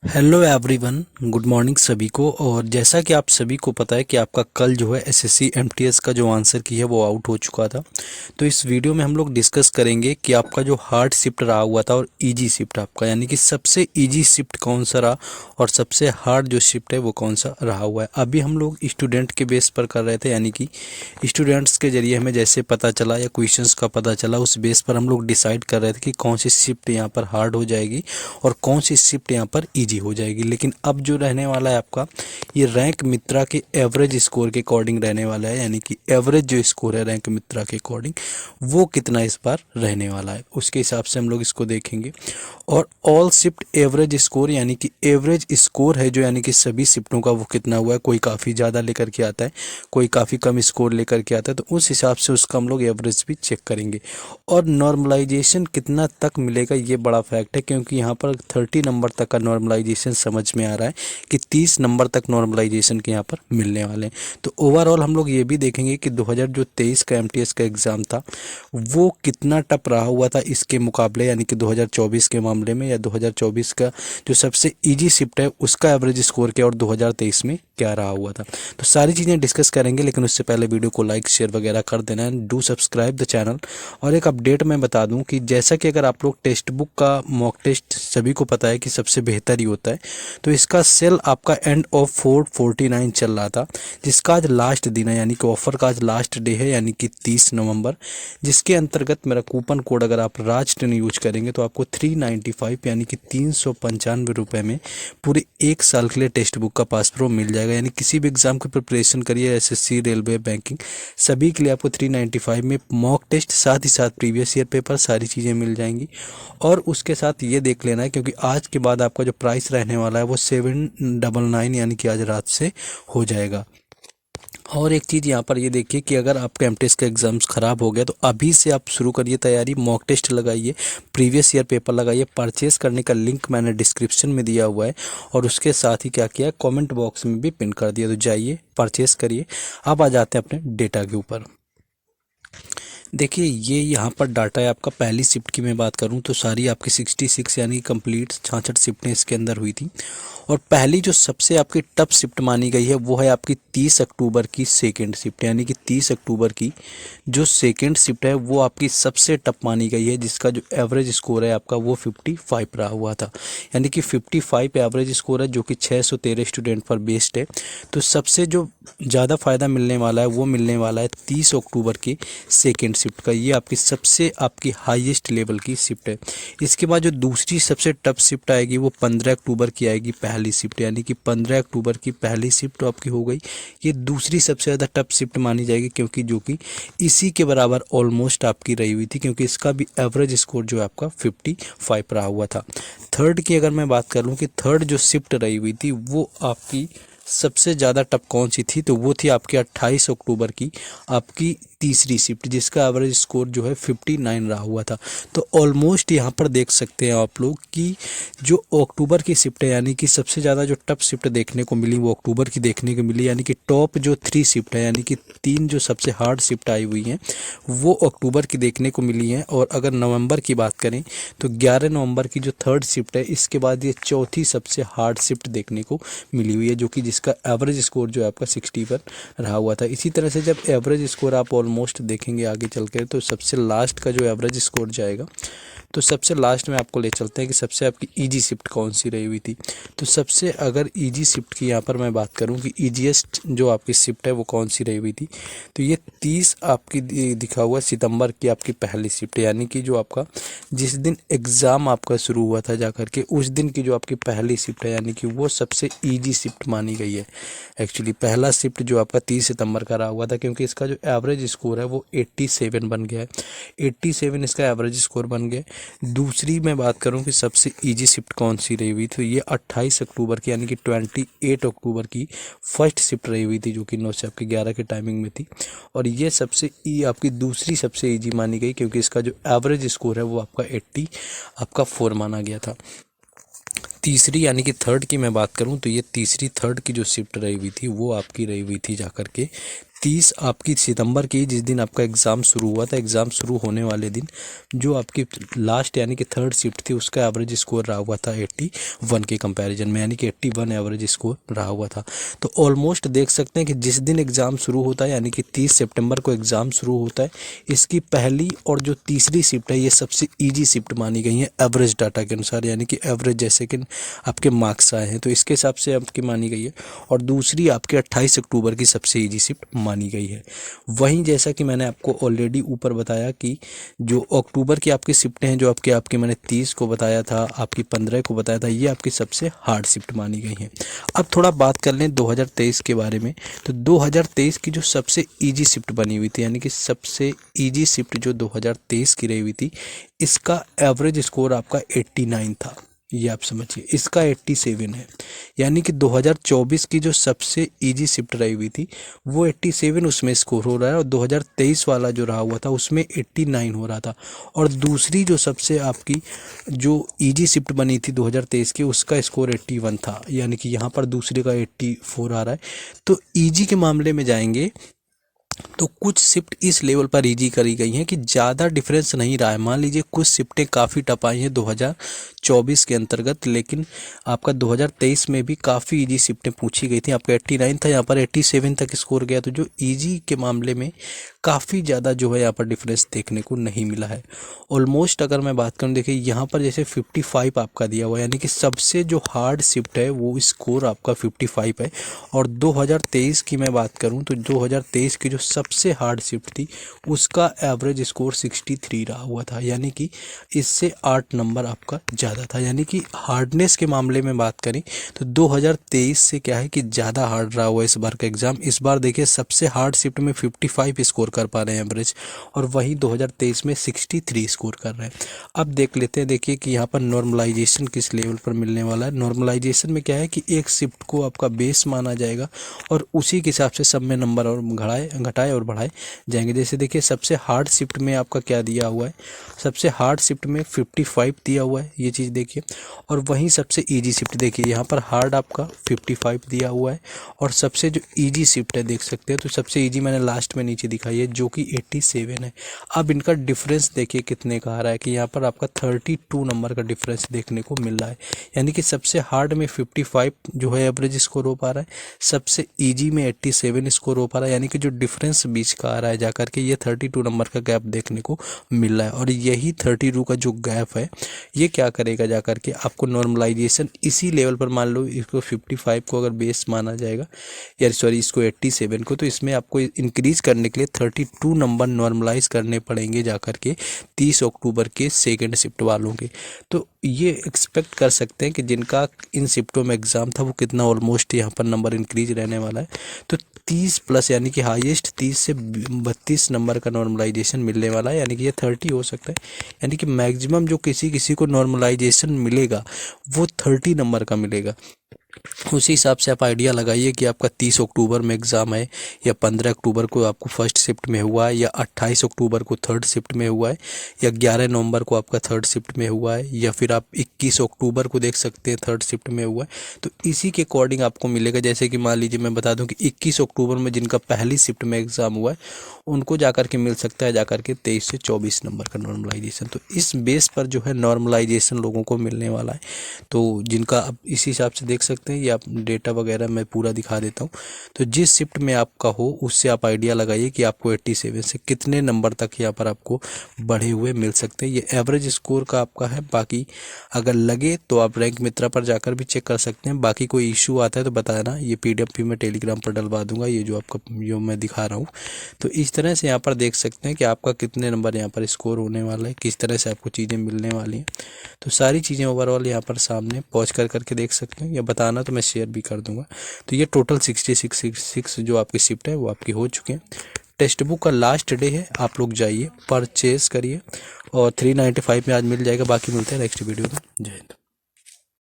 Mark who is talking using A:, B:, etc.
A: Hello everyone, good morning सभी को। और जैसा कि आप सभी को पता है कि आपका कल जो है एसएससी एमटीएस का जो आंसर की है वो आउट हो चुका था। तो इस वीडियो में हम लोग डिस्कस करेंगे कि आपका जो हार्ड शिफ्ट रहा हुआ था और इजी शिफ्ट आपका, यानी कि सबसे इजी शिफ्ट कौन सा रहा और सबसे हार्ड जो शिफ्ट है वो कौन सा रहा हुआ है। अभी हम लोग स्टूडेंट के बेस पर कर रहे थे, यानी कि स्टूडेंट्स के जरिए हमें जैसे पता चला या क्वेश्चंस का पता चला, उस बेस पर हम लोग डिसाइड कर रहे थे कि कौन सी शिफ्ट यहाँ पर हार्ड हो जाएगी और कौन सी शिफ्ट यहाँ पर इजी हो जाएगी। लेकिन अब जो रहने वाला है आपका, ये रैंक मित्रा के एवरेज स्कोर के अकॉर्डिंग रहने वाला है, यानी कि एवरेज जो स्कोर है रैंक मित्रा के अकॉर्डिंग वो कितना इस बार रहने वाला है, उसके हिसाब से हम लोग इसको देखेंगे। और ऑल शिफ्ट एवरेज स्कोर, यानी कि एवरेज स्कोर है जो, यानी कि सभी शिफ्टों का वो कितना हुआ है। कोई काफ़ी ज़्यादा लेकर के आता है, कोई काफ़ी कम स्कोर लेकर के आता है, तो उस हिसाब से उसका हम लोग एवरेज भी चेक करेंगे। और नॉर्मलाइजेशन कितना तक मिलेगा ये बड़ा फैक्ट है, क्योंकि यहाँ पर 30 नंबर तक का नॉर्मलाइजेशन समझ में आ रहा है कि 30 नंबर तक नॉर्मलाइजेशन के यहाँ पर मिलने वाले हैं। तो ओवरऑल हम लोग ये भी देखेंगे कि 2023 का एमटीएस का एग्ज़ाम था वो कितना टफ रहा हुआ था इसके मुकाबले, यानी कि 2024 के मामले में, या 2024 का जो सबसे इजी शिफ्ट है उसका एवरेज स्कोर क्या और 2023 में क्या रहा हुआ था। तो सारी चीज़ें डिस्कस करेंगे, लेकिन उससे पहले वीडियो को लाइक शेयर वगैरह कर देना है, डू सब्सक्राइब द चैनल। और एक अपडेट मैं बता दूं कि जैसा कि अगर आप लोग टेक्स्ट बुक का मॉक टेस्ट सभी को पता है कि सबसे बेहतर ही होता है, तो इसका सेल आपका एंड ऑफ 449 चल रहा था, जिसका आज लास्ट दिन है, यानी कि ऑफर का आज लास्ट डे है, यानी कि 30 नवंबर, जिसके अंतर्गत मेरा कूपन कोड अगर आप राज 10 यूज करेंगे तो आपको 395 यानी कि 395 रुपये में पूरे एक साल के लिए टेक्स्ट बुक का पास प्रो मिल जाएगा। यानी किसी भी एग्जाम की प्रिपरेशन करिए, एसएससी, रेलवे, बैंकिंग, सभी के लिए आपको 395 में मॉक टेस्ट, साथ ही साथ प्रीवियस ईयर पेपर, सारी चीज़ें मिल जाएंगी। और उसके साथ ये देख लेना है, क्योंकि आज के बाद आपका जो प्राइस रहने वाला है वो 799 यानी कि आज रात से हो जाएगा। और एक चीज़ यहाँ पर ये देखिए कि अगर आपका एमटेस्ट का एग्ज़ाम्स ख़राब हो गया तो अभी से आप शुरू करिए तैयारी, मॉक टेस्ट लगाइए, प्रीवियस ईयर पेपर लगाइए। परचेज़ करने का लिंक मैंने डिस्क्रिप्शन में दिया हुआ है, और उसके साथ ही क्या किया, कमेंट बॉक्स में भी पिन कर दिया, तो जाइए परचेज़ करिए। अब आ जाते हैं अपने डेटा के ऊपर। देखिए ये यहाँ पर डाटा है आपका। पहली शिफ्ट की मैं बात करूँ तो सारी आपकी 66 यानी कंप्लीट 66 शिफ्टें इसके अंदर हुई थी। और पहली जो सबसे आपकी टफ शिफ्ट मानी गई है वो है आपकी 30 अक्टूबर की सेकंड शिफ्ट, यानी कि 30 अक्टूबर की जो सेकंड शिफ्ट है वो आपकी सबसे टफ मानी गई है, जिसका जो एवरेज स्कोर है आपका वो 55 रहा हुआ था। यानी कि 55 एवरेज स्कोर है, जो कि 613 स्टूडेंट पर बेस्ड है। तो सबसे जो ज़्यादा फ़ायदा मिलने वाला है वो मिलने वाला है 30 अक्टूबर की सेकेंड शिफ्ट का। ये आपकी सबसे आपकी हाईएस्ट लेवल की शिफ्ट है। इसके बाद जो दूसरी सबसे टफ शिफ्ट आएगी वो 15 अक्टूबर की आएगी, पहली शिफ्ट, यानी कि 15 अक्टूबर की पहली शिफ्ट तो आपकी हो गई। ये दूसरी सबसे ज़्यादा टफ शिफ्ट मानी जाएगी, क्योंकि जो कि इसी के बराबर ऑलमोस्ट आपकी रही हुई थी, क्योंकि इसका भी एवरेज स्कोर जो है आपका 55 रहा हुआ था। थर्ड की अगर मैं बात करूँ कि थर्ड जो शिफ्ट रही हुई थी वो आपकी सबसे ज़्यादा टफ कौन सी थी, तो वो थी आपकी 28 अक्टूबर की आपकी तीसरी शिफ्ट, जिसका एवरेज स्कोर जो है 59 रहा हुआ था। तो ऑलमोस्ट यहाँ पर देख सकते हैं आप लोग कि जो अक्टूबर की शिफ्ट है, यानी कि सबसे ज़्यादा जो टफ शिफ्ट देखने को मिली वो अक्टूबर की देखने को मिली, यानी कि टॉप जो 3 शिफ्ट है, यानी कि 3 जो सबसे हार्ड शिफ्ट आई हुई हैं वो अक्टूबर की देखने को मिली हैं। और अगर नवंबर की बात करें तो 11 नवंबर की जो थर्ड शिफ्ट है, इसके बाद ये चौथी सबसे हार्ड शिफ्ट देखने को मिली हुई है, जो कि जिसका एवरेज स्कोर जो है आपका 60 पर रहा हुआ था। इसी तरह से जब एवरेज स्कोर आप ऑलमोस्ट देखेंगे आगे चल कर, तो सबसे लास्ट का जो एवरेज स्कोर जाएगा, तो सबसे लास्ट में आपको ले चलते हैं कि सबसे आपकी इजी शिफ्ट कौन सी रही हुई थी। तो सबसे अगर इजी शिफ्ट की यहाँ पर मैं बात करूँ कि ईजीएस्ट जो आपकी शिफ्ट है वो कौन सी रही हुई थी, तो ये 30 आपकी दिखा हुआ सितंबर की आपकी पहली शिफ्ट, यानी कि जो आपका जिस दिन एग्ज़ाम आपका शुरू हुआ था जाकर के, उस दिन की जो आपकी पहली शिफ्ट है, यानी कि वो सबसे ईजी शिफ्ट मानी गई है। एक्चुअली पहला शिफ्ट जो आपका 30 सितंबर का रहा हुआ था, क्योंकि इसका जो एवरेज स्कोर है वो 87 बन गया है, 87 इसका एवरेज स्कोर बन गया। दूसरी मैं बात करूं कि सबसे इजी शिफ्ट कौन सी रही हुई, तो ये 28 अक्टूबर की, यानी कि 28 अक्टूबर की फर्स्ट शिफ्ट रही हुई थी, जो कि 9 से आपके 11 के टाइमिंग में थी। और ये सबसे आपकी दूसरी सबसे इजी मानी गई, क्योंकि इसका जो एवरेज स्कोर है वो आपका 80 आपका 4 माना गया था। तीसरी यानी कि थर्ड की मैं बात करूं तो ये तीसरी थर्ड की जो शिफ्ट रही हुई थी वो आपकी रही हुई थी जाकर के 30 आपकी सितंबर की, जिस दिन आपका एग्ज़ाम शुरू हुआ था, एग्ज़ाम शुरू होने वाले दिन जो आपकी लास्ट यानी कि थर्ड शिफ्ट थी उसका एवरेज स्कोर रहा हुआ था 81 के कंपैरिजन में, यानी कि 81 एवरेज स्कोर रहा हुआ था। तो ऑलमोस्ट देख सकते हैं कि जिस दिन एग्ज़ाम शुरू होता है यानी कि 30 सितंबर को एग्ज़ाम शुरू होता है, इसकी पहली और जो तीसरी शिफ्ट है ये सबसे ईजी शिफ्ट मानी गई है एवरेज डाटा के अनुसार, यानी कि एवरेज जैसे कि आपके मार्क्स आए हैं तो इसके हिसाब से आपकी मानी गई है। और दूसरी आपके 28 अक्टूबर की सबसे ईजी शिफ्ट मानी गई है। वहीं जैसा कि मैंने आपको ऑलरेडी ऊपर बताया कि जो अक्टूबर की आपकी शिफ्टें हैं, जो आपकी मैंने 30 को बताया था, आपकी 15 को बताया था, ये आपकी सबसे हार्ड शिफ्ट मानी गई हैं। अब थोड़ा बात कर लें 2023 के बारे में। तो 2023 की जो सबसे ईजी शिफ्ट बनी हुई थी, यानी कि सबसे ईजी शिफ्ट जो 2023 की रही हुई थी, इसका एवरेज स्कोर आपका 89 था। ये आप समझिए, इसका 87 है। यानी कि 2024 की जो सबसे इजी शिफ्ट रही हुई थी वो 87 उसमें स्कोर हो रहा है, और 2023 वाला जो रहा हुआ था उसमें 89 हो रहा था। और दूसरी जो सबसे आपकी जो इजी शिफ्ट बनी थी 2023 की, उसका स्कोर 81 था, यानी कि यहाँ पर दूसरे का 84 आ रहा है। तो इजी के मामले में जाएंगे तो कुछ शिफ्ट इस लेवल पर इजी करी गई हैं कि ज़्यादा डिफरेंस नहीं रहा है। मान लीजिए कुछ शिफ्टें काफ़ी टफ आई हैं 2024 के अंतर्गत, लेकिन आपका 2023 में भी काफ़ी इजी शिफ्टें पूछी गई थी। आपका 89 था, यहाँ पर 87 तक स्कोर गया। तो जो इजी के मामले में काफ़ी ज़्यादा जो है यहाँ पर डिफरेंस देखने को नहीं मिला है। ऑलमोस्ट अगर मैं बात करूँ, देखिए यहाँ पर जैसे 55 आपका दिया हुआ है, यानी कि सबसे जो हार्ड शिफ्ट है वो स्कोर आपका 55 है। और 2023 की मैं बात करूँ तो 2023 की जो सबसे हार्ड शिफ्ट थी उसका एवरेज स्कोर 63 रहा हुआ था, यानी कि इससे 8 नंबर आपका ज़्यादा था। यानी कि हार्डनेस के मामले में बात करें तो 2023 से क्या है कि ज़्यादा हार्ड रहा हुआ इस बार का एग्ज़ाम। इस बार देखिए सबसे हार्ड शिफ्ट में 55 स्कोर कर पा रहे हैं एवरेज, और वहीं 2023 में 63 स्कोर कर रहे हैं। अब देख लेते हैं, देखिए कि यहाँ पर नॉर्मलाइजेशन किस लेवल पर मिलने वाला है। नॉर्मलाइजेशन में क्या है कि एक शिफ्ट को आपका बेस माना जाएगा और उसी के हिसाब से सब में नंबर और घटाए और बढ़ाए जाएंगे। जैसे देखिए सबसे हार्ड शिफ्ट में आपका क्या दिया हुआ है, सबसे हार्ड शिफ्ट में 55 दिया हुआ है, ये चीज़ देखिए। और वहीं सबसे इजी शिफ्ट देखिए, यहाँ पर हार्ड आपका 55 दिया हुआ है, और सबसे जो इजी शिफ्ट है देख सकते हैं, तो सबसे इजी मैंने लास्ट में नीचे दिखाई है जो कि 87 है। अब इनका डिफरेंस देखिए कितने का आ रहा है कि यहाँ पर आपका 32 नंबर का डिफरेंस देखने को मिल रहा है। यानी कि सबसे हार्ड में 55 जो है एवरेज स्कोर हो पा रहा है, सबसे इजी में 87 स्कोर हो पा रहा है। यानी कि जो डिफरेंस बीच का आ रहा है जाकर के ये 32 नंबर का गैप देखने को मिल रहा है। और यही 32 का जो गैप है ये क्या करेगा जाकर के आपको नॉर्मलाइजेशन इसी लेवल पर, मान लो इसको 55 को अगर बेस माना जाएगा, या सॉरी इसको 87 को, तो इसमें आपको इंक्रीज करने के लिए 32 नंबर नॉर्मलाइज करने पड़ेंगे जाकर के 30 अक्टूबर के सेकेंड शिफ्ट वालों के। तो ये एक्सपेक्ट कर सकते हैं कि जिनका इन शिफ्टों में एग्ज़ाम था वो कितना ऑलमोस्ट यहाँ पर नंबर इंक्रीज रहने वाला है। तो 30 प्लस, यानी कि हाईएस्ट 30 से 32 नंबर का नॉर्मलाइजेशन मिलने वाला है, यानी कि ये 30 हो सकता है। यानी कि मैक्सिमम जो किसी को नॉर्मलाइजेशन मिलेगा वो 30 नंबर का मिलेगा। उसी हिसाब से आप आइडिया लगाइए कि आपका 30 अक्टूबर में एग्ज़ाम है, या 15 अक्टूबर को आपको फर्स्ट शिफ्ट में हुआ है, या 28 अक्टूबर को थर्ड शिफ्ट में हुआ है, या 11 नवंबर को आपका थर्ड शिफ्ट में हुआ है, या फिर आप 21 अक्टूबर को देख सकते हैं थर्ड शिफ्ट में हुआ है। तो इसी के अकॉर्डिंग आपको मिलेगा। जैसे कि मान लीजिए मैं बता दूं कि 21 अक्टूबर में जिनका पहली शिफ्ट में एग्ज़ाम हुआ है उनको जाकर के मिल सकता है जाकर के 23 से 24 नंबर का नॉर्मलाइजेशन। तो इस बेस पर जो है नॉर्मलाइजेशन लोगों को मिलने वाला है। तो जिनका आप इसी हिसाब से देख सकते हैं, ये आप डेटा वगैरह मैं पूरा दिखा देता हूँ। तो जिस शिफ्ट में आपका हो उससे आप आइडिया लगाइए कि आपको 87 से कितने नंबर तक यहाँ पर आपको बढ़े हुए मिल सकते हैं। ये एवरेज स्कोर का आपका है। बाकी अगर लगे तो आप रैंक मित्रा पर जाकर भी चेक कर सकते हैं। बाकी कोई इशू आता है तो बताना, ये PDF भी मैं टेलीग्राम पर डलवा दूंगा, ये जो आपका जो मैं दिखा रहा हूँ। तो इस तरह से यहाँ पर देख सकते हैं कि आपका कितने नंबर यहाँ पर स्कोर होने वाला है, किस तरह से आपको चीज़ें मिलने वाली हैं। तो सारी चीज़ें ओवरऑल यहाँ पर सामने पहुँच करके देख सकते हैं, या बताना तो मैं शेयर भी कर दूंगा। तो ये टोटल 66 जो आपकी शिफ्ट है वो आपकी हो चुके हैं। टेक्स्ट बुक का लास्ट डे है, आप लोग जाइए परचेज करिए, और 395 में आज मिल जाएगा। बाकी मिलते हैं नेक्स्ट वीडियो में। जय हिंद।